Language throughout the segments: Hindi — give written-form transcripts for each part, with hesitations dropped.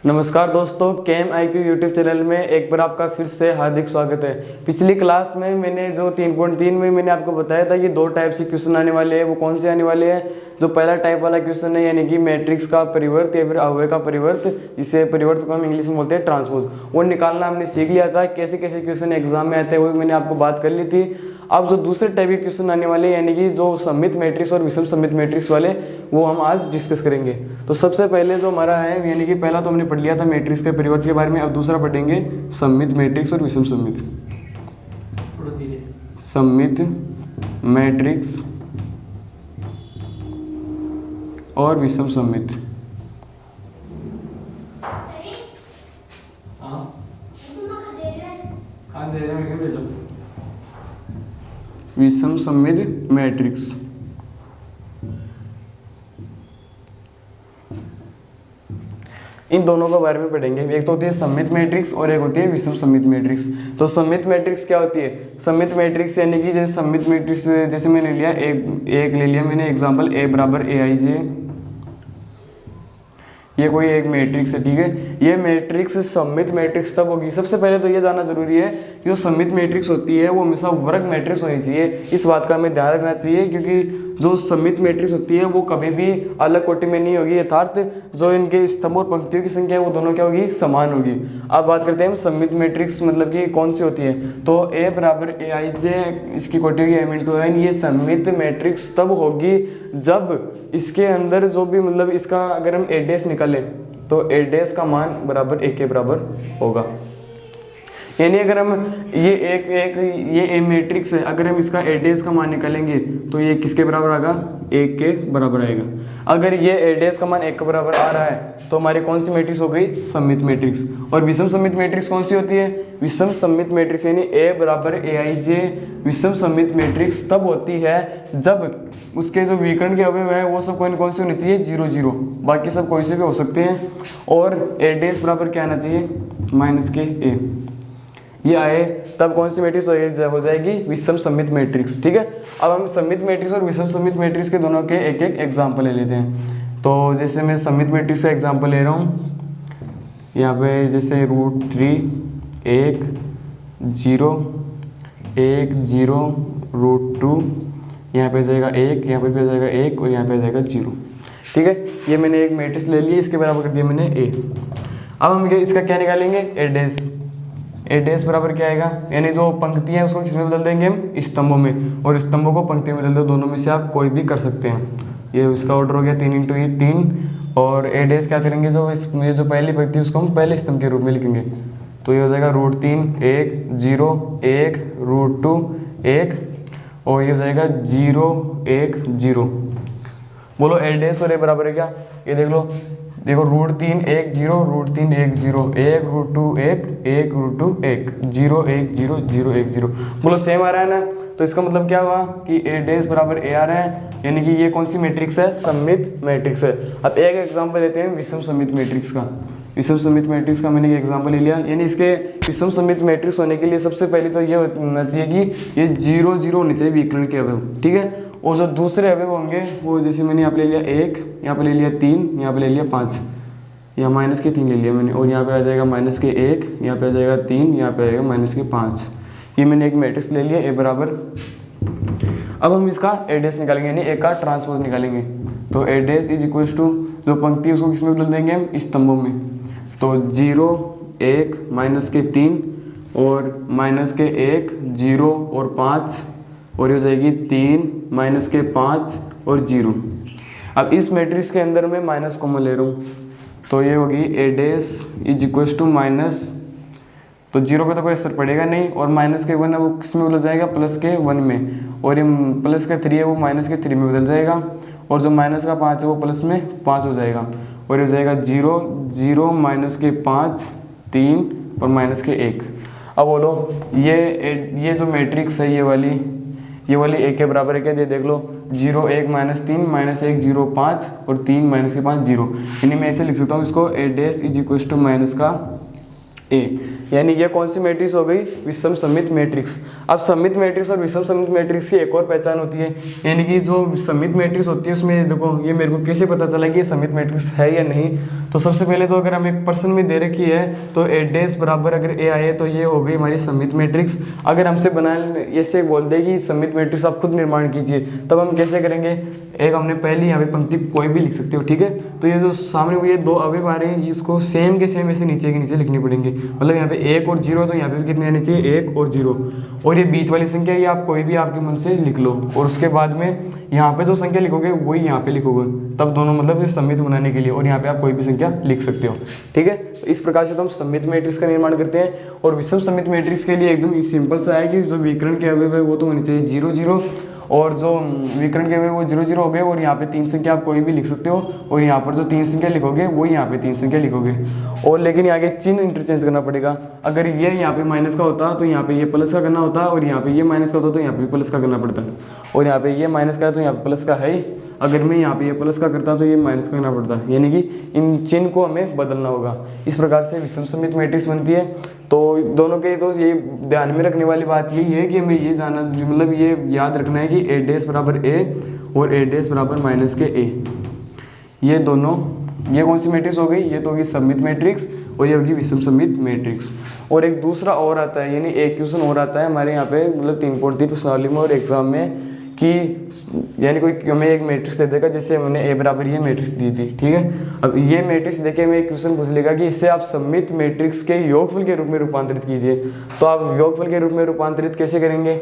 नमस्कार दोस्तों, केम आई क्यू यूट्यूब चैनल में एक बार आपका फिर से हार्दिक स्वागत है। पिछली क्लास में मैंने जो 3.3 में मैंने आपको बताया था कि दो टाइप से क्वेश्चन आने वाले हैं। वो कौन से आने वाले हैं? जो पहला टाइप वाला क्वेश्चन है यानी कि मैट्रिक्स का परिवर्त या फिर अव्यय का परिवर्त, जिसे परिवर्त को हम इंग्लिश में बोलते हैं ट्रांसपोज, वो निकालना हमने सीख लिया था। कैसे कैसे क्वेश्चन एग्जाम में आते हैं वो मैंने आपको बात कर ली थी। अब जो दूसरे टाइप के क्वेश्चन आने वाले यानी कि जो सममित मैट्रिक्स और विषम सममित मैट्रिक्स वाले, वो हम आज डिस्कस करेंगे। तो सबसे पहले जो हमारा है यानी कि पहला तो हमने पढ़ लिया था मैट्रिक्स के परिवर्त के बारे में। अब दूसरा पढ़ेंगे सममित मैट्रिक्स और विषम सममित। सममित मैट्रिक्स और विषम सममित। विषम सममित मैट्रिक्स। इन दोनों के बारे में पढ़ेंगे। एक तो होती है सममित मैट्रिक्स और एक होती है विषम सममित मैट्रिक्स। तो सममित मैट्रिक्स क्या होती है? सममित मैट्रिक्स यानी कि जैसे सममित मैट्रिक्स जैसे मैंने ले लिया एक ले लिया मैंने एग्जांपल ए बराबर ए आई जे, ये कोई एक मैट्रिक्स है, ठीक है। ये मैट्रिक्स सममित मैट्रिक्स तब होगी। सबसे पहले तो ये जानना जरूरी है कि जो सममित मैट्रिक्स होती है वो हमेशा वर्ग मैट्रिक्स होनी चाहिए। इस बात का हमें ध्यान रखना चाहिए क्योंकि जो सममित मैट्रिक्स होती है वो कभी भी अलग कोटि में नहीं होगी, अर्थात जो इनके स्तंभ और पंक्तियों की संख्या है वो दोनों क्या होगी? समान होगी। अब बात करते हैं सममित मैट्रिक्स मतलब कि कौन सी होती है। तो ए बराबर ए आई जे, इसकी कोटि होगी m इंटू n। ये सममित मैट्रिक्स तब होगी जब इसके अंदर जो भी मतलब इसका अगर हम ए डैश निकालें तो ए डैश का मान बराबर एक के बराबर होगा। यानी अगर हम ये ए मैट्रिक्स है, अगर हम इसका ए डैश का मान निकालेंगे तो ये किसके बराबर आएगा? एक के बराबर आएगा। अगर ये ए डैश का मान एक के बराबर आ रहा है तो हमारी कौन सी मैट्रिक्स हो गई? सममित मैट्रिक्स। और विषम सममित मैट्रिक्स कौन सी होती है? विषम सममित मैट्रिक्स यानी ए बराबर ए आई जे विषम सममित मैट्रिक्स तब होती है जब उसके जो विकर्ण के अवयव है वो सब कौन से होने चाहिए? 0 0, बाकी सब कोई से भी हो सकते हैं। और ए डैश बराबर क्या आना चाहिए? माइनस के ए। ये आए तब कौन सी मैट्रिक्स हो जाएगी? विषम सममित मैट्रिक्स, ठीक है। अब हम सममित मैट्रिक्स और विषम सममित मैट्रिक्स के दोनों के एक एक एग्जाम्पल ले लेते हैं। तो जैसे मैं सममित मैट्रिक्स का एग्जाम्पल ले रहा हूँ, यहाँ पे जैसे √3 1 0 1 0 √2, यहाँ पे जाएगा 1, यहाँ पे भी जाएगा 1 और यहाँ पे जाएगा 0, ठीक है। ये मैंने एक मैट्रिक्स ले ली, इसके बराबर कर दिया मैंने ए। अब हम इसका क्या निकालेंगे? ए डैश। ए डैश बराबर क्या आएगा? यानी जो पंक्ति है उसको किस में बदल देंगे हम? स्तंभों में। और स्तंभों को पंक्ति में बदल दो, दोनों में से आप कोई भी कर सकते हैं। ये इसका ऑर्डर हो गया 3 इंटू 3। और ए डैश क्या करेंगे? ये जो पहली पंक्ति है उसको हम पहले स्तंभ के रूप में लिखेंगे। तो ये हो जाएगा √3 1 0 1 √2 1 और ये हो जाएगा 0 1 0। बोलो ए डैश और ए बराबर है क्या? ये देख लो, देखो √3 1 0 √3 1 0 1 √2 1 1 √2 1 0 1 0 0 1 0। बोलो सेम आ रहा है ना? तो इसका मतलब क्या हुआ कि ए डैश बराबर ए आ रहा है, यानी कि ये कौन सी मैट्रिक्स है? सममित मैट्रिक्स है। अब एक एग्जांपल लेते हैं विषम सममित मैट्रिक्स का। विषम सममित मैट्रिक्स का मैंने एक एग्जांपल ले लिया। यानी इसके विषम सममित मैट्रिक्स होने के लिए सबसे पहले तो ये होना चाहिए कि ये 0 0 होने चाहिए विकर्ण के अवयव, ठीक है। और जो दूसरे अवयव होंगे वो जैसे मैंने यहाँ पे ले लिया 1, यहाँ पे ले लिया 3, यहाँ पे ले लिया 5, यहाँ माइनस के 3 ले लिया मैंने, और यहाँ पे आ जाएगा माइनस के 1, यहाँ पे आ जाएगा 3, यहाँ पे आ जाएगा माइनस के 5। ये मैंने एक मैट्रिक्स ले लिया ए बराबर। अब हम इसका ए डैश निकालेंगे यानी ए का ट्रांसपोज निकालेंगे। तो ए डैश इज इक्वल टू जो पंक्ति है उसको किस में बदल देंगे हम? स्तंभों में। तो 0 1 माइनस के 3 और माइनस के 1 0 और 5 और ये हो जाएगी 3 माइनस के 5 और 0। अब इस मैट्रिक्स के अंदर मैं माइनस कॉमन ले रहा हूँ, तो ये होगी A dash is equal to minus, तो 0 पे तो कोई असर पड़ेगा नहीं, और माइनस के 1 है वो किस में बदल जाएगा? प्लस के 1 में, और ये प्लस का 3 है वो माइनस के 3 में बदल जाएगा, और जो माइनस का 5 है वो प्लस में 5 हो जाएगा, और ये हो जाएगा 0 0 माइनस के 5 3 और माइनस के 1। अब बोलो ये जो मैट्रिक्स है ये वाली एक के बराबर है क्या? ये देख लो 0 1 -3 -1 0 5 और 3 माइनस के 5 0। यानी मैं ऐसे लिख सकता हूँ इसको A dash is equal to minus का ए, यानी ये कौन सी मैट्रिक्स हो गई, विषम सममित मैट्रिक्स। अब सममित मैट्रिक्स और विषम सममित मैट्रिक्स की एक और पहचान होती है, यानी कि जो सममित मैट्रिक्स होती है उसमें देखो ये मेरे को कैसे पता चला कि ये सममित मैट्रिक्स है या नहीं। तो सबसे पहले तो अगर हम एक पर्सन में दे रखी है तो ए डैश बराबर अगर ए आए तो ये हो गई हमारी सममित मैट्रिक्स। अगर हमसे बनाने ऐसे बोल दे कि सममित मैट्रिक्स आप खुद निर्माण कीजिए, तब हम कैसे करेंगे, एक हमने पहली यहाँ पे पंक्ति कोई भी लिख सकते हो, ठीक है। तो ये जो सामने हुए दो अवयव आ रहे हैं इसको सेम के सेम ऐसे नीचे के नीचे लिखनी पड़ेंगे, मतलब यहाँ पे 1 और 0, तो यहाँ पे भी कितने आने चाहिए 1 और 0, और ये बीच वाली संख्या ये आप कोई भी आपके मन से लिख लो, और उसके बाद में यहाँ पे जो संख्या लिखोगे वही यहाँ पे लिखोगे, तब दोनों मतलब ये सममित बनाने के लिए, और यहाँ पे आप कोई भी संख्या लिख सकते हो, ठीक है। तो इस प्रकार से तो हम सममित मैट्रिक्स का निर्माण करते हैं। और विषम सममित मैट्रिक्स के लिए एकदम सिंपल सा है कि जो विकर्ण के अवयव है वो तो होनी चाहिए 0 0, और जो विकर्ण के हुए वो 0 0 हो गए, और यहाँ पे 3 संख्या आप कोई भी लिख सकते हो, और यहाँ पर जो 3 संख्या लिखोगे वो यहाँ पे 3 संख्या लिखोगे, और लेकिन यहाँ के चिन्ह इंटरचेंज करना पड़ेगा। अगर ये यहाँ पे माइनस का होता तो यहाँ पे ये प्लस का करना होता, और यहाँ पे ये माइनस का होता तो यहाँ पे प्लस का करना पड़ता, और यहाँ पे ये माइनस का है तो यहाँ पे प्लस का है ही, अगर मैं यहाँ पे ये प्लस का करता तो ये माइनस का करना पड़ता, यानी कि इन चिन्ह को हमें बदलना होगा। इस प्रकार से विषम सममित मैट्रिक्स बनती है। तो दोनों के तो ये ध्यान में रखने वाली बात यही है कि हमें ये जानना, मतलब ये याद रखना है कि ए डैश बराबर ए और ए डैश बराबर माइनस के ए, ये दोनों, ये कौन सी मैट्रिक्स हो गई, ये तो होगी सममित मैट्रिक्स, और ये होगी विषम सममित मैट्रिक्स। और एक दूसरा और आता है, यानी एक क्वेश्चन और आता है हमारे यहाँ पे, मतलब 3.3 प्रश्नावली में और एग्जाम में, कि यानी कोई हमें एक मैट्रिक्स दे देगा, जैसे हमने ए बराबर ये मैट्रिक्स दी थी, ठीक है। अब ये मैट्रिक्स देके हमें एक क्वेश्चन पूछ लेगा कि इसे आप सममित मैट्रिक्स के योगफल के रूप में रूपांतरित कीजिए। तो आप योगफल के रूप में रूपांतरित कैसे करेंगे,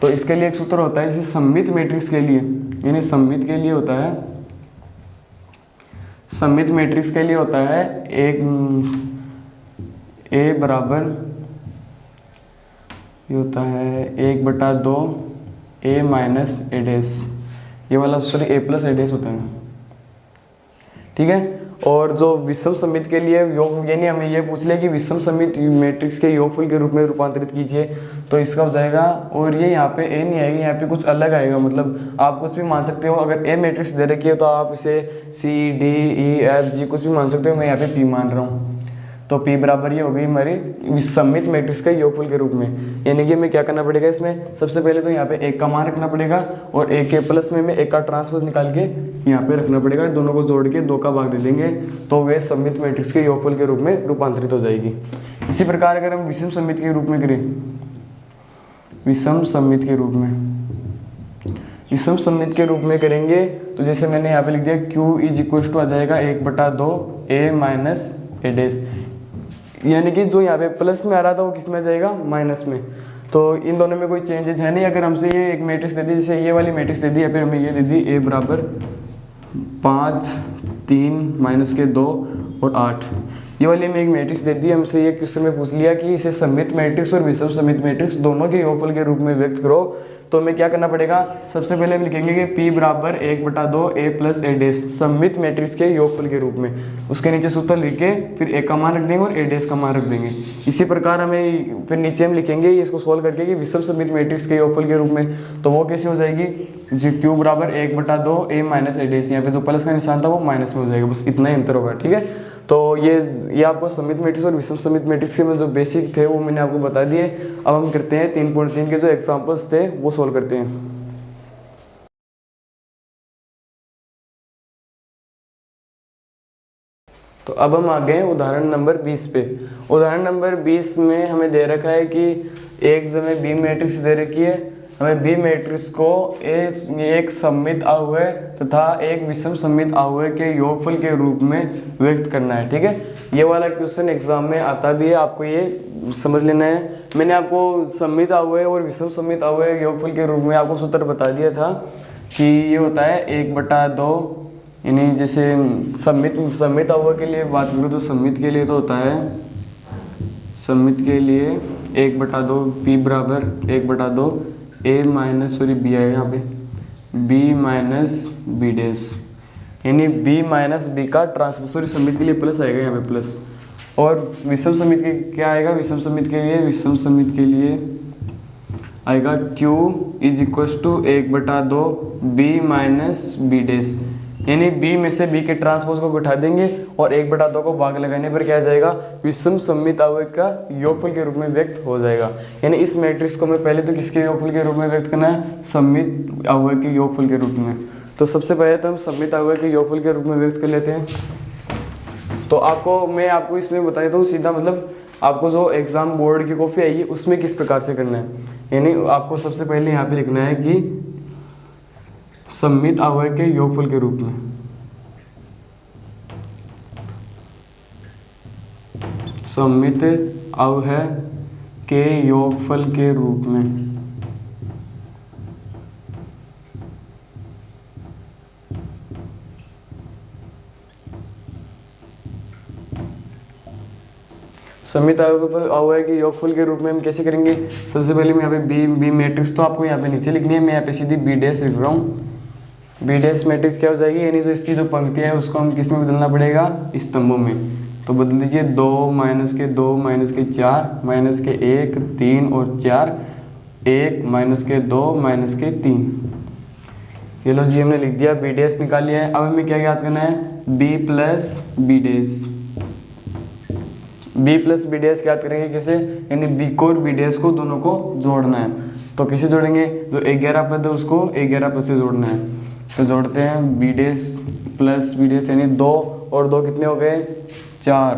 तो इसके लिए एक सूत्र होता है, जैसे सममित मैट्रिक्स के लिए, यानी सममित के लिए होता है, सममित मैट्रिक्स के लिए होता है एक ए बराबर ये होता है 1/2 ए माइनस ए डैश, ये वाला सॉरी ए प्लस ए डैश होता है, ठीक है। और जो विषम सममित के लिए योग, यानी हमें ये पूछ लिया कि विषम सममित मैट्रिक्स के योगफल के रूप में रूपांतरित कीजिए, तो इसका हो जाएगा, और ये यहाँ पे ए नहीं आएगी, यहाँ पे कुछ अलग आएगा, मतलब आप कुछ भी मान सकते हो। अगर ए मैट्रिक्स दे रखी है तो आप इसे C D E F G कुछ भी मान सकते हो, मैं यहाँ पे पी मान रहा हूँ, तो P बराबर ये हो गई हमारी सममित मैट्रिक्स के योगफल के रूप में। यानी कि हमें क्या करना पड़ेगा इसमें, सबसे पहले तो यहाँ पे एक का मान रखना पड़ेगा, और एक के प्लस में एक का ट्रांसपोज निकाल के यहाँ पे रखना पड़ेगा, दोनों को जोड़ के 2 का भाग दे देंगे, तो वे सममित मैट्रिक्स के योगफल के रूप में रूपांतरित हो जाएगी। इसी प्रकार अगर हम विषम सममित के रूप में करें, विषम सममित के रूप में, विषम सममित के रूप में करेंगे तो जैसे मैंने यहाँ पे लिख दिया Q इज इक्वल टू आ जाएगा 1/2 ए माइनस ए डैश, यानी कि जो यहाँ पे प्लस में आ रहा था वो किस में आ जाएगा, माइनस में। तो इन दोनों में कोई चेंजेस है नहीं। अगर हमसे ये एक मैट्रिक्स दे दी, जैसे ये वाली मैट्रिक्स दे दी, या फिर हमें ये दे दी ए बराबर 5 3 माइनस के 2 और 8, ये वाली हमें एक मैट्रिक्स दे दी, हमसे ये क्वेश्चन में पूछ लिया कि इसे सममित मैट्रिक्स और विषम सममित मैट्रिक्स दोनों के योगफल के रूप में व्यक्त करो, तो हमें क्या करना पड़ेगा, सबसे पहले हम लिखेंगे कि P बराबर 1/2 ए प्लस ए डैश सममित मैट्रिक्स के योगफल के रूप में, उसके नीचे सूत्र लिख के फिर ए का मान रख देंगे और ए डैश का मान रख देंगे। इसी प्रकार हमें फिर नीचे हम लिखेंगे इसको सोल्व करके कि विषम सममित मैट्रिक्स के योगफल के रूप में, तो वो कैसे हो जाएगी, जी Q बराबर 1/2 ए माइनस ए डैश, यहाँ पे जो प्लस का निशान था वो माइनस में हो जाएगा, बस इतना ही अंतर होगा, ठीक है। तो ये आपको सममित मैट्रिक्स और विषम सममित मैट्रिक्स के में जो बेसिक थे वो मैंने आपको बता दिए। अब हम करते हैं 3.3 के जो एग्जांपल्स थे वो सोल्व करते हैं। तो अब हम आ गए उदाहरण नंबर 20 पे। उदाहरण नंबर 20 में हमें दे रखा है कि एक जगह बी मैट्रिक्स दे रखी है, हमें बी मैट्रिक्स को एक सममित अवयव तथा एक विषम सममित अवयव के योगफल के रूप में व्यक्त करना है, ठीक है। ये वाला क्वेश्चन एग्जाम में आता भी है, आपको ये समझ लेना है। मैंने आपको सममित अवयव और विषम सममित अवयव योगफल के रूप में आपको सूत्र बता दिया था कि ये होता है 1/2, यानी जैसे सममित अवयव के लिए बात करूँ तो सममित के लिए तो होता है, सममित के लिए 1/2 P बराबर 1/2 ए माइनस सॉरी बी आएगा यहाँ पे बी माइनस बी डैश, यानी बी माइनस बी का ट्रांसपोज, सॉरी सममित के लिए प्लस आएगा यहाँ पे प्लस, और विषम सममित के क्या आएगा, विषम सममित के लिए आएगा Q is equal to 1/2 B minus B dash, यानी बी में से बी के ट्रांसपोज को घटा देंगे और 1/2 को भाग लगाने पर क्या आ जाएगा, विषम सममित अवयव का योगफल के रूप में व्यक्त हो जाएगा। यानी इस मैट्रिक्स को मैं पहले तो किसके योगफल के रूप में व्यक्त करना है, सममित अवयव के योगफल के रूप में। तो सबसे पहले तो हम सममित अवयव के योगफल के रूप में व्यक्त कर लेते हैं। तो मैं आपको इसमें बता देता हूँ सीधा, मतलब आपको जो एग्जाम बोर्ड की कॉपी आएगी उसमें किस प्रकार से करना है। यानी आपको सबसे पहले यहाँ पे लिखना है कि सममित अवयव के योगफल के रूप में, सममित अवयव के योगफल के रूप में। सममित अवयव के योगफल के रूप में हम कैसे करेंगे, सबसे पहले मैं यहाँ पे बी मैट्रिक्स तो आपको यहाँ पे नीचे लिखनी है, मैं यहाँ पे सीधी बी डैश लिख रहा हूँ। बी डैश मैट्रिक्स क्या हो जाएगी, यानी जो इसकी जो पंक्तियाँ है उसको हम किस में बदलना पड़ेगा, स्तंभों में। तो बदल दीजिए 2 -2 -4 -1 3 और 4 1 -2 -3। ये लो जी हमने लिख दिया, बी डैश निकाल लिया है। अब हमें क्या याद करना है, B plus B dash. B plus B dash याद करेंगे कैसे, यानी बी को और बी डैश को दोनों को जोड़ना है। तो कैसे जोड़ेंगे, जो 11 पद है उसको 11 पद से जोड़ना है। तो जोड़ते हैं B dash plus B dash, यानी 2 और 2 कितने हो गए, 4,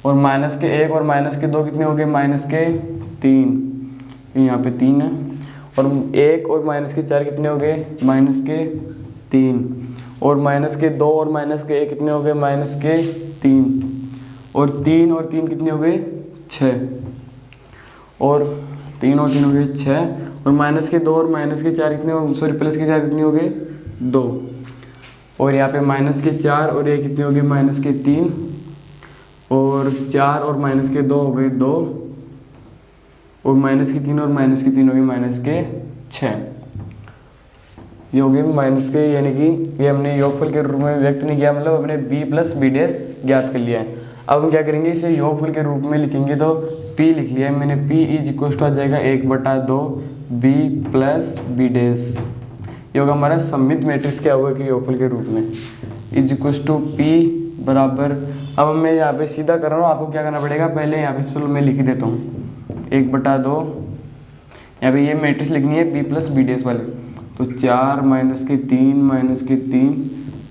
और -1 और -2 कितने हो गए, -3, यहाँ पे 3 है, और 1 और -4 कितने हो गए, -3, और -2 और -1 कितने हो गए, -3, और 3 और 3 कितने हो गए, 6, और 3 और 3 हो गए 6, और -2 और -4 कितने हो, सॉरी +4 कितने हो गए, 2, और यहाँ पे -4 और ये कितने हो गए, -3, और 4 और -2 हो गए 2, और -3 और -3 हो गए -6। ये हो गए -, यानी कि ये हमने योगफल के रूप में व्यक्त नहीं किया, मतलब हमने b प्लस बी डैश ज्ञात कर लिया है। अब हम क्या करेंगे, इसे योगफल के रूप में लिखेंगे। तो p लिख लिया है मैंने, p = आ जाएगा 1/2 b प्लस बी डैश। ये होगा हमारा सममित मैट्रिक्स के अवयव के योगफल के रूप में, p बराबर। अब मैं यहाँ पे सीधा कर रहा हूँ, आपको क्या करना पड़ेगा, पहले यहाँ पे चलो मैं लिख देता हूँ 1/2, यहाँ पे ये मैट्रिक्स लिखनी है b प्लस बी डैश वाले। तो 4 -3 -3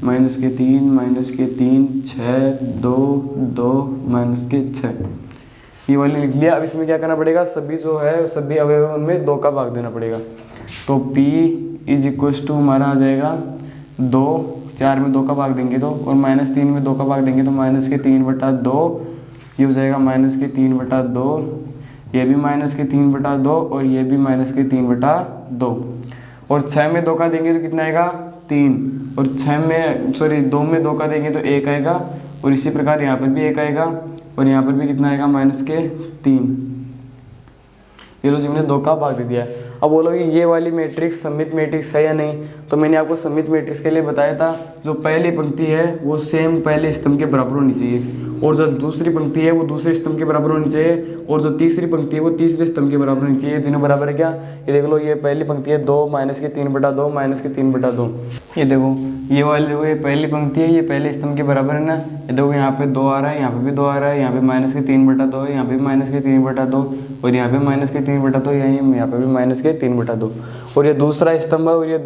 -3 6 2 2 -6, ये वाले लिख लिया। अब इसमें क्या करना पड़ेगा, सभी जो है सभी अवयव उनमें 2 का भाग देना पड़ेगा। तो p = हमारा आ जाएगा 2, 4 में 2 का भाग देंगे तो, और -3 में 2 का भाग देंगे तो -3/2, ये हो जाएगा -3/2, ये भी -3/2, और ये भी -3/2, और 6 में 2 का देंगे तो कितना आएगा, 3, और 2 में 2 का देंगे तो 1 आएगा, और इसी प्रकार यहाँ पर भी 1 आएगा, और यहाँ पर भी कितना आएगा, -3। ये लो जी हमने 2 का भाग दे दिया है। अब बोलोगे ये वाली मैट्रिक्स सममित मैट्रिक्स है या नहीं, तो मैंने आपको सममित मैट्रिक्स के लिए बताया था, जो पहली पंक्ति है वो सेम पहले स्तंभ के बराबर होनी चाहिए, और जो दूसरी पंक्ति है वो दूसरे स्तंभ के बराबर होनी चाहिए, और जो तीसरी पंक्ति है वो तीसरे स्तंभ के बराबर होनी चाहिए। तीनों बराबर है क्या, ये देख लो, ये पहली पंक्ति है 2 -3/2 -3/2। ये देखो ये वाली देखो, ये पहली पंक्ति है, ये पहले स्तंभ के बराबर है ना। ये देखो यहाँ पे 2 आ रहा है, यहाँ पे भी 2 आ रहा है, यहाँ पे -3/2 है, यहाँ पे -3/2, और यहाँ पे -3/2, यहाँ पे भी -3/2। और ये दूसरा स्तंभ है, और ये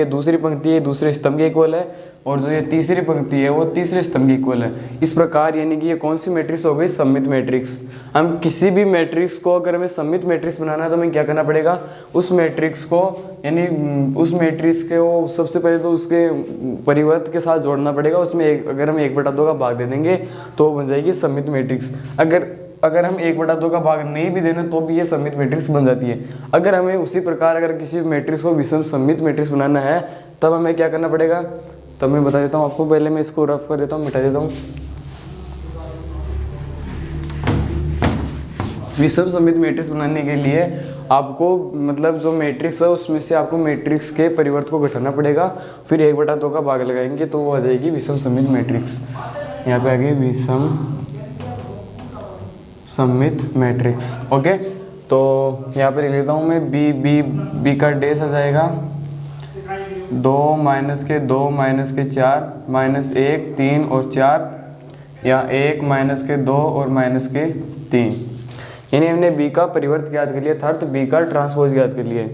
दूसरी पंक्ति है दूसरे स्तंभ के इक्वल है, और जो ये तीसरी पंक्ति है वो तीसरे स्तंभ के इक्वल है। इस प्रकार यानी कि ये कौन सी मैट्रिक्स हो गई, सममित मैट्रिक्स। हम किसी भी मैट्रिक्स को अगर हमें सममित मैट्रिक्स बनाना है तो हमें क्या करना पड़ेगा, उस मैट्रिक्स को, यानी उस मैट्रिक्स के वो सबसे पहले तो उसके परिवर्त के साथ जोड़ना पड़ेगा। उसमें अगर हम 1/2 का भाग दे देंगे तो बन जाएगी सममित मैट्रिक्स। अगर हम 1/2 का भाग नहीं भी देना तो भी ये सममित मैट्रिक्स बन जाती है। अगर हमें उसी प्रकार अगर किसी मैट्रिक्स को विषम सममित मैट्रिक्स बनाना है तब हमें क्या करना पड़ेगा, तब मैं बता देता हूँ आपको। पहले मैं इसको रफ कर देता हूँ, मिटा देता हूँ। विषम सममित मैट्रिक्स बनाने के लिए आपको मतलब जो मैट्रिक्स है उसमें से आपको मैट्रिक्स के परिवर्त को घटाना पड़ेगा, फिर 1/2 का भाग लगाएंगे तो वो आ जाएगी विषम सममित मैट्रिक्स। यहाँ पे आ गई विषम सममित मैट्रिक्स। ओके, तो यहाँ पे लिख लेता हूँ मैं, बी का डैश आ जाएगा 2 माइनस के 2 माइनस के 4 माइनस 1 3 और 4, या 1 माइनस के 2 और माइनस के 3। यानी हमने बी का परिवर्त ज्ञात कर लिया था, तो बी का ट्रांसपोज ज्ञात कर लिया।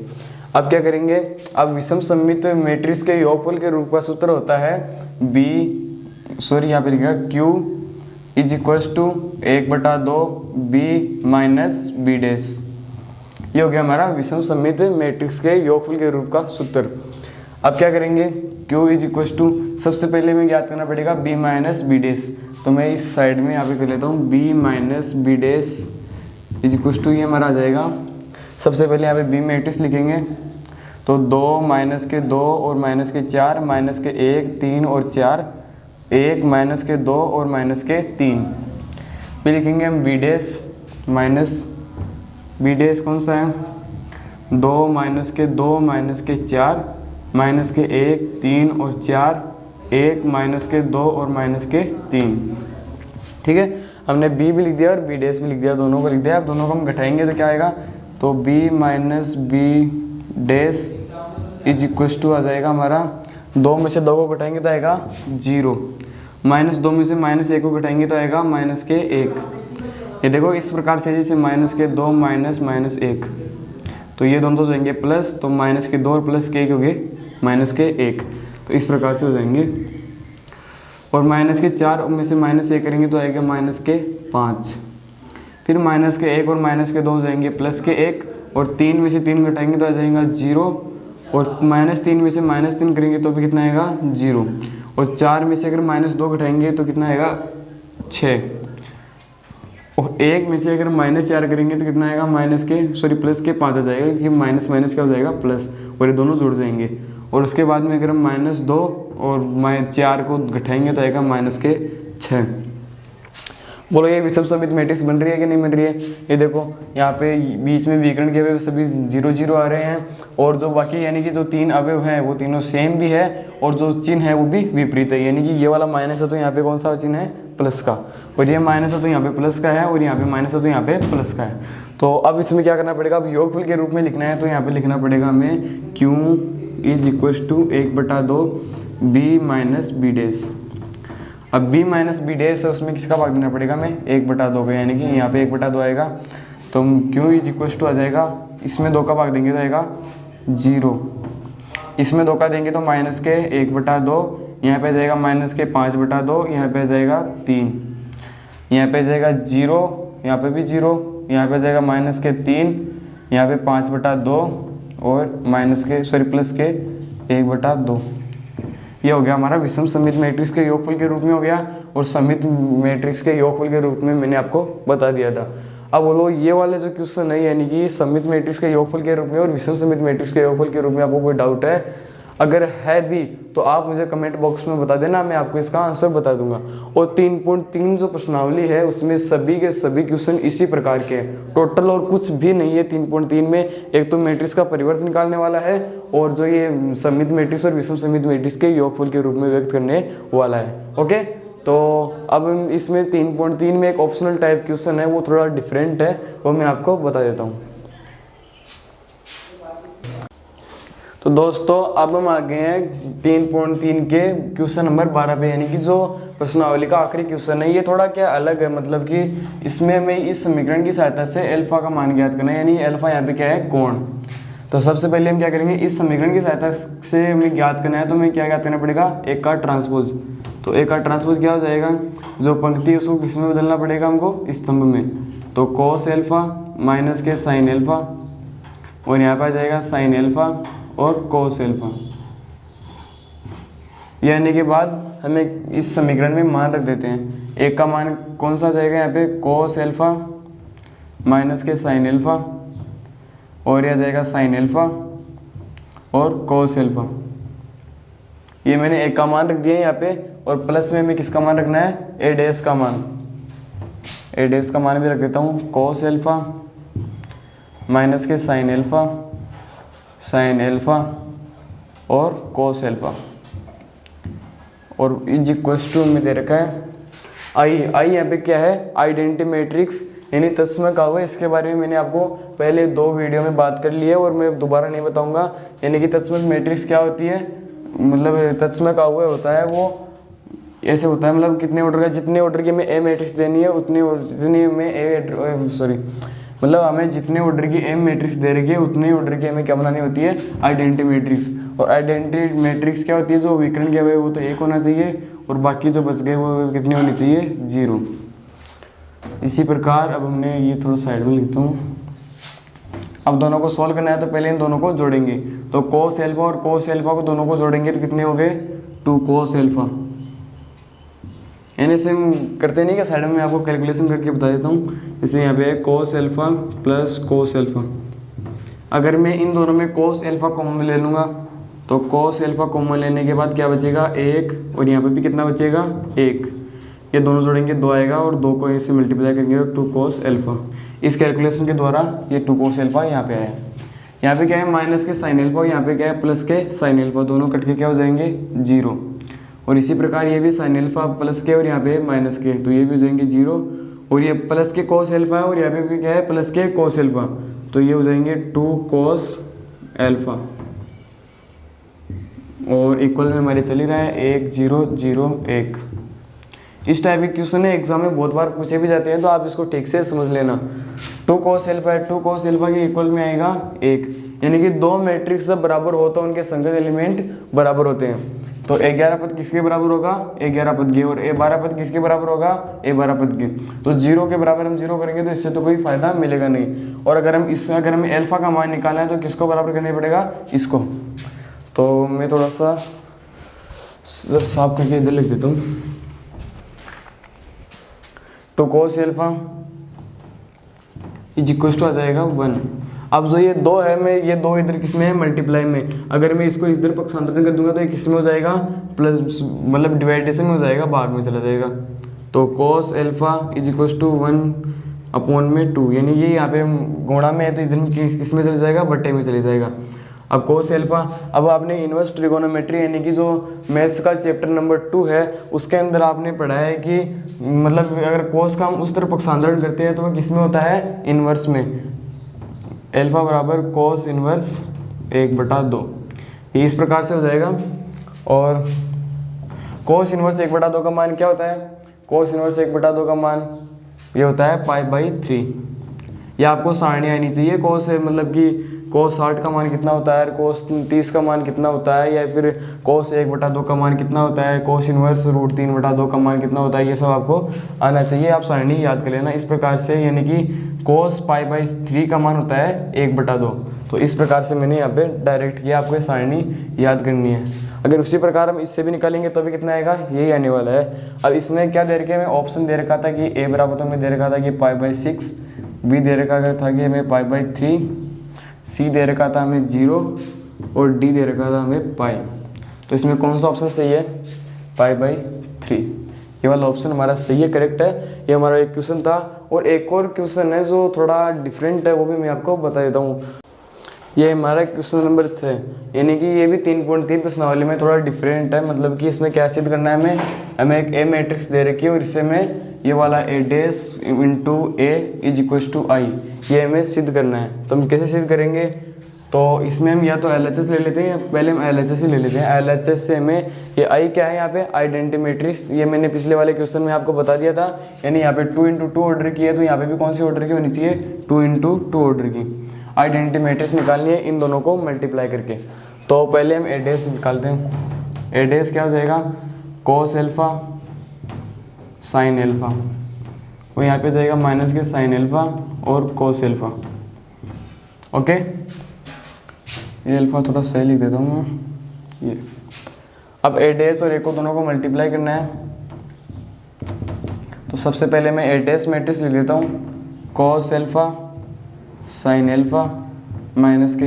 अब क्या करेंगे, अब विषम सममित मैट्रिक्स के योगफल के रूप का सूत्र होता है यहाँ पे लिखा Q is equals to 1/2 B minus B dash. ये हो गया हमारा विषम सममित मैट्रिक्स के योगफल के रूप का सूत्र। अब क्या करेंगे, Q इज इक्वल्स टू, सबसे पहले हमें ज्ञात करना पड़ेगा बी माइनस बी डैश। तो मैं इस साइड में यहाँ पे कर लेता हूँ B minus B dash is equals to, ये हमारा आ जाएगा। सबसे पहले यहाँ पे बी मैट्रिक्स लिखेंगे, तो 2 माइनस के 2 और माइनस के 4 माइनस के 1 3 और 4, 1 माइनस के 2 और माइनस के 3। फिर लिखेंगे हम B dash minus B dash कौन सा है, 2 माइनस के 2 माइनस के 4 माइनस के 1 3 और 4, 1 माइनस के 2 और माइनस के 3। ठीक है, हमने बी भी लिख दिया और बी डैश भी लिख दिया, दोनों को लिख दिया। अब दोनों को हम घटाएंगे तो क्या आएगा, तो B minus B dash is equals to आ जाएगा हमारा, 2 में से 2 को घटाएंगे तो आएगा 0, माइनस 2 में से माइनस 1 को घटाएंगे तो आएगा माइनस के 1। ये देखो इस प्रकार से, जैसे माइनस के 2 माइनस माइनस 1, तो ये दोनों तो हो जाएंगे प्लस, तो माइनस के 2 और प्लस के 1 हो गए माइनस के 1, तो इस प्रकार से हो जाएंगे। और माइनस के 4 में से माइनस 1 करेंगे तो आएगा माइनस के 5, फिर माइनस के 1 और माइनस के 2 हो जाएंगे प्लस के 1, और 3 में से 3 घटाएंगे तो आ जाएगा 0, और माइनस 3 में से माइनस 3 करेंगे तो भी कितना आएगा 0, और 4 में से अगर माइनस 2 घटाएंगे तो कितना आएगा 6, और 1 में से अगर माइनस 4 करेंगे तो कितना आएगा प्लस के 5 आ जाएगा, क्योंकि माइनस माइनस क्या हो जाएगा प्लस, और ये दोनों जुड़ जाएंगे। और उसके बाद में अगर हम माइनस 2 और 4 को घटाएंगे तो आएगा माइनस के 6। बोलो ये विषम सममित मैट्रिक्स बन रही है कि नहीं बन रही है। ये देखो यहाँ पे बीच में विकर्ण के अवयव सभी 0 0 आ रहे हैं, और जो बाकी यानी कि जो 3 अवयव हैं वो तीनों सेम भी है, और जो चिन्ह है वो भी विपरीत है। यानी कि ये वाला माइनस है तो यहाँ पे कौन सा चिन्ह है, प्लस का, और ये माइनस है तो यहाँ पे प्लस का है, और यहाँ पे माइनस है तो यहाँ पे प्लस का है। तो अब इसमें क्या करना पड़ेगा, अब योगफल के रूप में लिखना है, तो यहाँ पे लिखना पड़ेगा हमें Q is equals to 1/2 B minus B dash. अब b माइनस बी डैश है, उसमें किसका भाग देना पड़ेगा हमें, 1/2 का, यानी कि यहाँ पे 1/2 आएगा, तो Q इज इक्वल्स टू आ जाएगा, इसमें 2 का भाग देंगे तो आएगा 0, इसमें 2 का देंगे तो माइनस के 1/2, यहाँ पे आ जाएगा माइनस के 5/2, यहाँ पे आ जाएगा 3, यहाँ पे आ जाएगा 0, यहाँ पे भी 0, यहाँ पे आ जाएगा माइनस के 3, यहाँ पे 5/2 और माइनस के प्लस के 1/2। ये हो गया हमारा विषम सममित मैट्रिक्स के योगफल के रूप में हो गया, और सममित मैट्रिक्स के योगफल के रूप में मैंने आपको बता दिया था। अब बोलो ये वाले जो क्वेश्चन है, यानी कि सममित मैट्रिक्स के योगफल के रूप में और विषम सममित मैट्रिक्स के योगफल के रूप में आपको कोई डाउट है, अगर है भी तो आप मुझे कमेंट बॉक्स में बता देना, मैं आपको इसका आंसर बता दूंगा। और 3.3 जो प्रश्नावली है उसमें सभी के सभी क्वेश्चन इसी प्रकार के हैं, टोटल और कुछ भी नहीं है। 3.3 में एक तो मैट्रिक्स का परिवर्त निकालने वाला है, और जो ये सममित मैट्रिक्स और विषम सममित मैट्रिक्स के योगफल के रूप में व्यक्त करने वाला है। ओके, तो अब इसमें 3.3 में एक ऑप्शनल टाइप क्वेश्चन है, वो थोड़ा डिफरेंट है, वो मैं आपको बता देता हूँ। तो दोस्तों अब हम आ गए हैं 3.3 के क्वेश्चन नंबर 12 पे, यानी कि जो प्रश्नावली का आखिरी क्वेश्चन है। ये थोड़ा क्या अलग है, मतलब कि इसमें हमें इस समीकरण की सहायता से अल्फा का मान ज्ञात करना है, यानी अल्फा यहाँ पे क्या है, कोण। तो सबसे पहले हम क्या करेंगे, इस समीकरण की सहायता से हमें ज्ञात करना है, तो हमें क्या ज्ञात करना पड़ेगा, एक का ट्रांसपोज। तो एक का ट्रांसपोज क्या हो जाएगा, जो पंक्ति है उसको किस में बदलना पड़ेगा हमको, स्तंभ में। तो cos अल्फा माइनस के साइन अल्फा, और यहाँ पर आ जाएगा साइन अल्फा और cos अल्फा। ये आने के बाद हमें इस समीकरण में मान रख देते हैं। एक का मान कौन सा जाएगा यहाँ पे, cos अल्फा माइनस के साइन अल्फा, और यह जाएगा साइन अल्फा और cos अल्फा। ये मैंने एक का मान रख दिया है यहाँ पे, और प्लस में हमें किसका मान रखना है, ए डैश का मान। ए डैश का मान भी रख देता हूँ, cos अल्फा माइनस के साइन अल्फा, साइन अल्फा और cos अल्फा, और इज इक्वल्स टू में दे रखा है आई। आई यहाँ पे क्या है, आइडेंटिटी मैट्रिक्स यानी तत्सम का हुआ। इसके बारे में मैंने आपको पहले 2 वीडियो में बात कर ली है, और मैं दोबारा नहीं बताऊंगा। यानी कि तत्सम मैट्रिक्स क्या होती है, मतलब तत्समय का हुआ होता है वो ऐसे होता है, मतलब कितने ऑर्डर का, जितने ऑर्डर की हमें ए मैट्रिक्स देनी है उतनी जितनी हमें मतलब हमें जितने ऑर्डर की एम मैट्रिक्स दे रही है उतनी ऑर्डर की हमें क्या बनानी होती है, आइडेंटिटी मैट्रिक्स। और आइडेंटिटी मैट्रिक्स क्या होती है, जो विकर्ण किया हुआ है वो तो 1 होना चाहिए और बाकी जो बच गए वो कितनी होनी चाहिए, 0। इसी प्रकार अब हमने ये थोड़ा साइड में लिखता हूँ। अब दोनों को सॉल्व करना है तो पहले इन दोनों को जोड़ेंगे, तो कोस एल्फा और कोस एल्फा को दोनों को जोड़ेंगे तो कितने हो गए, 2 कोस एल्फा। यानी से हम करते नहीं क्या, साइड में मैं आपको कैलकुलेशन करके बता देता हूँ। जैसे यहाँ पे है कोस एल्फा प्लस कोस एल्फा। अगर मैं इन दोनों में कोस एल्फा कॉमन ले लूँगा तो कोस एल्फा कॉमन लेने के बाद क्या बचेगा, 1, और यहाँ पे भी कितना बचेगा, 1। ये दोनों जोड़ेंगे 2 आएगा और 2 को इसे मल्टीप्लाई करेंगे तो 2 कोस एल्फा। इस कैलकुलेशन के द्वारा ये 2 कोस एल्फा यहाँ पे आया। यहाँ पे क्या है, माइनस के साइन एल्फा और यहाँ पे क्या है, प्लस के साइन एल्फा, दोनों कट के क्या हो जाएंगे, 0। और इसी प्रकार ये भी साइन एल्फा प्लस के और यहाँ पे माइनस के, तो ये भी हो जाएंगे 0। और ये प्लस के कोस एल्फा है और यहाँ पे भी क्या है, प्लस के कोस एल्फा, तो ये हो जाएंगे 2 कोस एल्फा। और इक्वल में हमारे चल ही रहा है 1 0 0 1। इस टाइप के क्वेश्चन है एग्जाम में बहुत बार पूछे भी जाते हैं, तो आप इसको ठीक से समझ लेना। 2 कोस एल्फा है, 2 कोस एल्फा के इक्वल में आएगा 1, यानी कि 2 मैट्रिक्स जब बराबर हो तो उनके संगत एलिमेंट बराबर होते हैं। तो 11 पद किसके बराबर होगा, 11 पद के, और 12 पद किसके बराबर होगा, 12 पद के। तो 0 के बराबर हम 0 करेंगे तो इससे तो कोई फायदा मिलेगा नहीं। और अगर हमें एल्फा का मान निकालना है तो किसको बराबर करना पड़ेगा, इसको। तो मैं थोड़ा सा साफ करके इधर लिख देता हूँ। 2 cos alpha is equal to आ जाएगा 1। अब जो ये 2 है, मैं ये 2 इधर किस में है, मल्टीप्लाई में। अगर मैं इसको इधर पक्षांतरण कर दूंगा तो ये किस में हो जाएगा, प्लस, मतलब डिवाइडेशन में हो जाएगा, भाग में चला जाएगा। तो cos alpha is equal to 1/2, यानी ये यहाँ पे गुणा में है तो इधर किस में चला जाएगा, बट्टे में चले जाएगा। अब कोस एल्फा, अब आपने इनवर्स ट्रिगोनोमेट्री यानी कि जो मैथ्स का चैप्टर नंबर 2 है उसके अंदर आपने पढ़ा है कि मतलब अगर कोस का हम उस तरफ पक्षांतरण करते हैं तो वो किस में होता है, इनवर्स में। एल्फा बराबर कोस इनवर्स 1/2, ये इस प्रकार से हो जाएगा। और कोस इनवर्स 1/2 का मान क्या होता है, कोस इनवर्स 1/2 का मान ये होता है π/3। ये आपको सारणी आनी चाहिए, कोस मतलब कि कोस 60 का मान कितना होता है, कोस 30 का मान कितना होता है, या फिर कोस 1/2 का मान कितना होता है, कोस इनवर्स √3/2 का मान कितना होता है, ये सब आपको आना चाहिए। आप सारणी याद कर लेना इस प्रकार से, यानी कि कोस π/3 का मान होता है 1/2। तो इस प्रकार से मैंने यहाँ पे डायरेक्ट किया, आपको सारणी याद करनी है। अगर उसी प्रकार हम इससे भी निकालेंगे तो भी कितना आएगा, यही आने वाला है। अब इसमें क्या दे रखा है, हमें ऑप्शन दे रखा था कि a बराबर, तो हमें दे रखा था कि π/6, b दे रखा था कि हमें π/3, c दे रखा था हमें 0 और d दे रखा था हमें पाई। तो इसमें कौन सा ऑप्शन सही है, π/3। ये वाला ऑप्शन हमारा सही है, करेक्ट है। ये हमारा एक क्वेश्चन था। और एक और क्वेश्चन है जो थोड़ा डिफरेंट है, वो भी मैं आपको बता देता हूँ। ये हमारा क्वेश्चन नंबर 6, यानी कि ये भी 3.3 प्रश्नावली में थोड़ा डिफरेंट है। मतलब कि इसमें क्या सिद्ध करना है, हमें एक ए मैट्रिक्स दे रखी है और इससे हमें ये वाला a dash into a is equal to I, ये हमें सिद्ध करना है। तो हम कैसे सिद्ध करेंगे, तो इसमें हम या तो LHS ले लेते हैं, पहले हम LHS ही ले लेते हैं। LHS से हमें ये आई क्या है, यहाँ पे आइडेंटिटी मैट्रिक्स, ये मैंने पिछले वाले क्वेश्चन में आपको बता दिया था। यानी यहाँ पे 2 × 2 ऑर्डर की है, तो यहाँ पे भी कौन सी ऑर्डर की होनी चाहिए, 2 × 2 ऑर्डर की आइडेंटिटी मैट्रिक्स निकालनी है इन दोनों को मल्टीप्लाई करके। तो पहले हम a डैश निकालते हैं। a डैश क्या हो जाएगा, कोस एल्फा साइन एल्फा, वो यहाँ पे जाएगा माइनस के साइन एल्फा और कोस एल्फा। ओके, ये एल्फा थोड़ा सही लिख देता हूँ मैं। ये अब a डैश और a को दोनों को मल्टीप्लाई करना है। तो सबसे पहले मैं a डैश मैट्रिक्स लिख देता हूँ, कोस एल्फा साइन एल्फा माइनस के,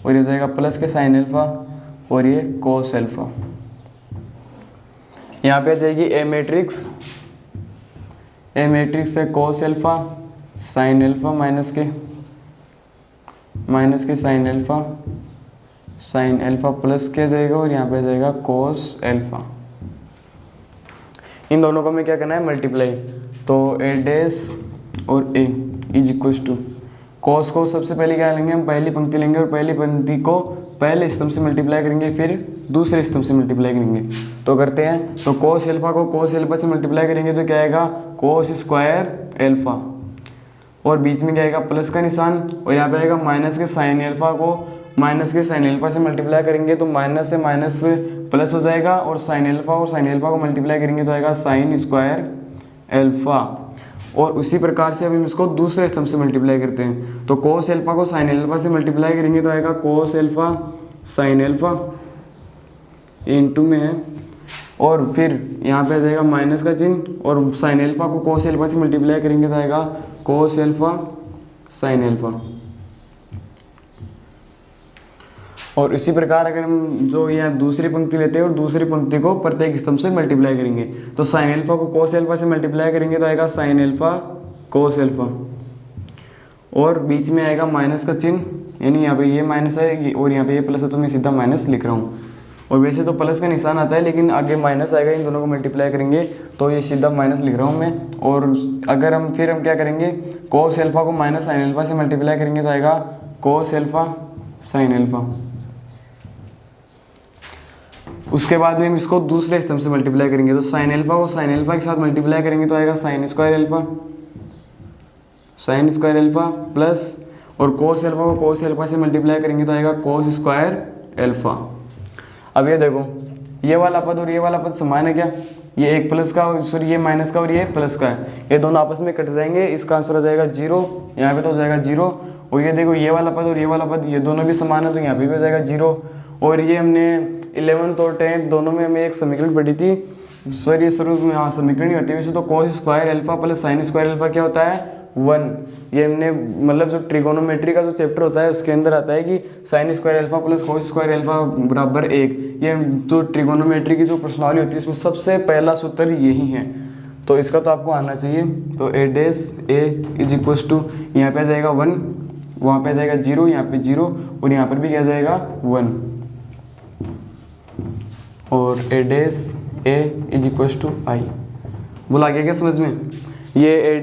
और ये हो जाएगा प्लस के साइन एल्फा और ये कोस एल्फा। यहाँ पे आ जाएगी ए मैट्रिक्स, ए मैट्रिक्स है कोस एल्फा साइन एल्फा माइनस के साइन एल्फा प्लस के जाएगा, और यहाँ पे आ जाएगा कोस एल्फा। इन दोनों को हमें क्या करना है, मल्टीप्लाई। तो ए डैश और ए इज इक्वल टू, कोस को सबसे पहले क्या लेंगे, हम पहली पंक्ति लेंगे और पहली पंक्ति को पहले स्तंभ से मल्टीप्लाई करेंगे, फिर दूसरे स्तंभ से मल्टीप्लाई करेंगे। तो करते हैं, तो कोस एल्फा को कोस एल्फा से मल्टीप्लाई करेंगे तो क्या आएगा कोस स्क्वायर एल्फा, और बीच में क्या आएगा प्लस का निशान, और यहाँ पे आएगा माइनस के साइन एल्फा को माइनस के साइन एल्फा से मल्टीप्लाई करेंगे तो माइनस से माइनस प्लस हो जाएगा, और साइन एल्फा को मल्टीप्लाई करेंगे तो आएगा साइन स्क्वायर एल्फा। और उसी प्रकार से अब हम इसको दूसरे स्तंभ से मल्टीप्लाई करते हैं, तो कोस एल्फा को साइन एल्फा से मल्टीप्लाई करेंगे तो आएगा कोस एल्फा साइन एल्फा, इनटू में है, और फिर यहाँ पे आ जाएगा माइनस का चिन्ह, और साइन एल्फा को कोस एल्फा से मल्टीप्लाई करेंगे तो आएगा कोस एल्फा साइन एल्फा। और इसी प्रकार अगर हम जो यहाँ दूसरी पंक्ति लेते हैं और दूसरी पंक्ति को प्रत्येक स्तंभ से मल्टीप्लाई करेंगे, तो साइन एल्फा को कोस एल्फा से मल्टीप्लाई करेंगे तो आएगा साइन एल्फा कोस एल्फा, और बीच में आएगा माइनस का चिन्ह, यानी यहाँ पे ये माइनस है और यहाँ पे ये प्लस है, तो मैं सीधा माइनस लिख रहा हूँ। और वैसे तो प्लस का निशान आता है लेकिन आगे माइनस आएगा, इन दोनों को मल्टीप्लाई करेंगे तो ये सीधा माइनस लिख रहा हूँ मैं। और अगर हम क्या करेंगे कोस एल्फा को माइनस साइन एल्फा से मल्टीप्लाई करेंगे तो आएगा कोस एल्फा साइन एल्फा। उसके बाद में हम इसको दूसरे स्तंभ से मल्टीप्लाई करेंगे, तो साइन एल्फा को साइन एल्फा के साथ मल्टीप्लाई करेंगे तो आएगा साइन स्क्वायर एल्फा प्लस, और कोस एल्फा को कोस एल्फा से मल्टीप्लाई करेंगे तो आएगा कोस स्क्वायर एल्फा। अब ये देखो ये वाला पद और ये वाला पद समान है क्या, ये एक प्लस का सॉरी ये माइनस का और ये प्लस का है, ये दोनों आपस में कट जाएंगे, इसका आंसर हो जाएगा 0, यहाँ पे तो हो जाएगा 0। और ये देखो ये वाला पद और ये वाला पद ये दोनों भी समान है तो यहाँ पे भी हो जाएगा 0। और ये हमने 11th और 10th दोनों में हमें एक समीकरण पढ़ी थी, सॉरी ये शुरू में समीकरण ही होती है वैसे तो cos square alpha plus sine square alpha क्या होता है 1। ये हमने मतलब जो ट्रिगोनोमेट्री का जो चैप्टर होता है उसके अंदर आता है कि sine square alpha plus cos square alpha बराबर 1। ये जो ट्रिगोनोमेट्री की जो प्रश्नावली होती है उसमें सबसे पहला सूत्र यही है, तो इसका तो आपको आना चाहिए। तो a dash a is equal to यहाँ पे आ जाएगा 1, वहाँ पे आ जाएगा 0, यहाँ पे 0 और यहाँ पर भी क्या जाएगा 1, और a dash a is equal to i। बोला गया क्या समझ में, ये a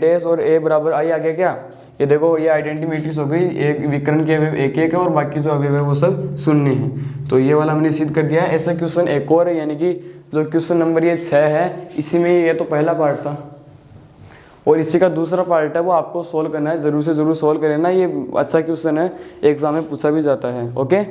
डैश और a बराबर i आ गया क्या। ये देखो ये आइडेंटिटी मैट्रिक्स हो गई, एक विकर्ण के अवयव एक एक है और बाकी जो अवयव है वो सब शून्य है, तो ये वाला हमने सिद्ध कर दिया है। ऐसा क्वेश्चन एक और है, यानी कि जो क्वेश्चन नंबर ये 6 है, इसी में ये तो पहला पार्ट था और इसी का दूसरा पार्ट है, वो आपको सोल्व करना है, जरूर से जरूर सोल्व कर लेना, ये अच्छा क्वेश्चन है, एग्जाम में पूछा भी जाता है। ओके,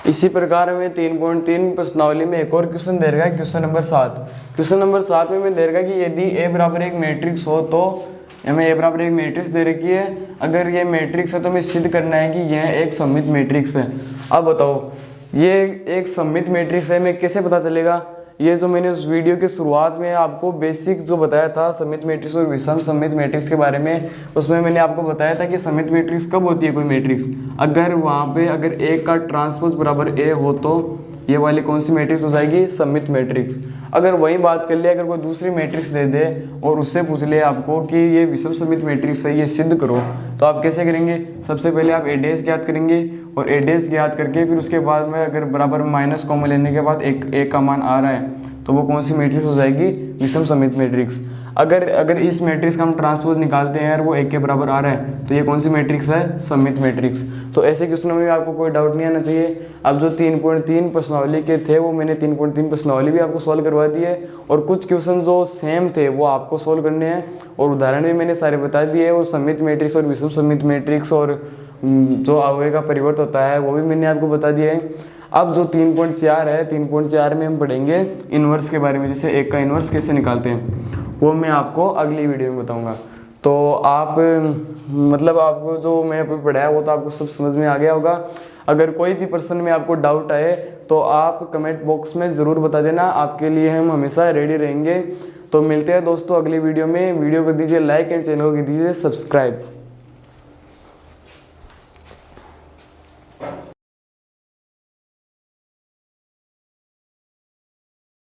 इसी प्रकार हमें 3.3 प्रश्नावली में एक और क्वेश्चन दे रखा है, क्वेश्चन नंबर 7। क्वेश्चन नंबर 7 में मैं दे रखा है कि यदि ए बराबर एक मैट्रिक्स हो, तो हमें ए बराबर एक मैट्रिक्स दे रखी है, अगर ये मैट्रिक्स है तो हमें सिद्ध करना है कि यह एक सममित मैट्रिक्स है। अब बताओ ये एक सममित मैट्रिक्स है, मैं कैसे पता चलेगा। ये जो मैंने उस वीडियो की शुरुआत में आपको बेसिक जो बताया था सममित मैट्रिक्स और विषम सममित मैट्रिक्स के बारे में, उसमें मैंने आपको बताया था कि सममित मैट्रिक्स कब होती है कोई मैट्रिक्स, अगर वहाँ पे अगर ए का ट्रांसपोज बराबर ए हो तो ये वाली कौन सी मैट्रिक्स हो जाएगी, सममित मैट्रिक्स। अगर वही बात कर ले, अगर कोई दूसरी मैट्रिक्स दे दे और उससे पूछ ले आपको कि ये विषम सममित मैट्रिक्स है, ये सिद्ध करो, तो आप कैसे करेंगे। सबसे पहले आप ए डैश ज्ञात करेंगे और ए डैश ज्ञात करके फिर उसके बाद में अगर बराबर माइनस कॉमन लेने के बाद एक का मान आ रहा है तो वो कौन सी मैट्रिक्स हो जाएगी, विषम सममित मैट्रिक्स। अगर इस मैट्रिक्स का हम ट्रांसपोज निकालते हैं और वो एक के बराबर आ रहा है तो ये कौन सी मैट्रिक्स है, सममित मैट्रिक्स। तो ऐसे क्वेश्चनों में आपको कोई डाउट नहीं आना चाहिए। अब जो 3.3 प्रश्नावली के थे वो मैंने 3.3 प्रश्नावली भी आपको सॉल्व करवा दी है, और कुछ क्वेश्चन जो सेम थे वो आपको सॉल्व करने हैं, और उदाहरण भी मैंने सारे बता दिए, और सममित मैट्रिक्स और विषम सममित मैट्रिक्स और जो अवयव का परिवर्त होता है वो भी मैंने आपको बता दिया है। अब जो 3.4 है, 3.4 में हम पढ़ेंगे इन्वर्स के बारे में, जैसे एक का इन्वर्स कैसे निकालते हैं वो मैं आपको अगली वीडियो में बताऊंगा। तो आप मतलब आपको जो मैं पढ़ाया वो तो आपको सब समझ में आ गया होगा। अगर कोई भी प्रश्न में आपको डाउट आए तो आप कमेंट बॉक्स में ज़रूर बता देना, आपके लिए हम हमेशा रेडी रहेंगे। तो मिलते हैं दोस्तों अगली वीडियो में। वीडियो कर दीजिए लाइक एंड चैनल को कर दीजिए सब्सक्राइब।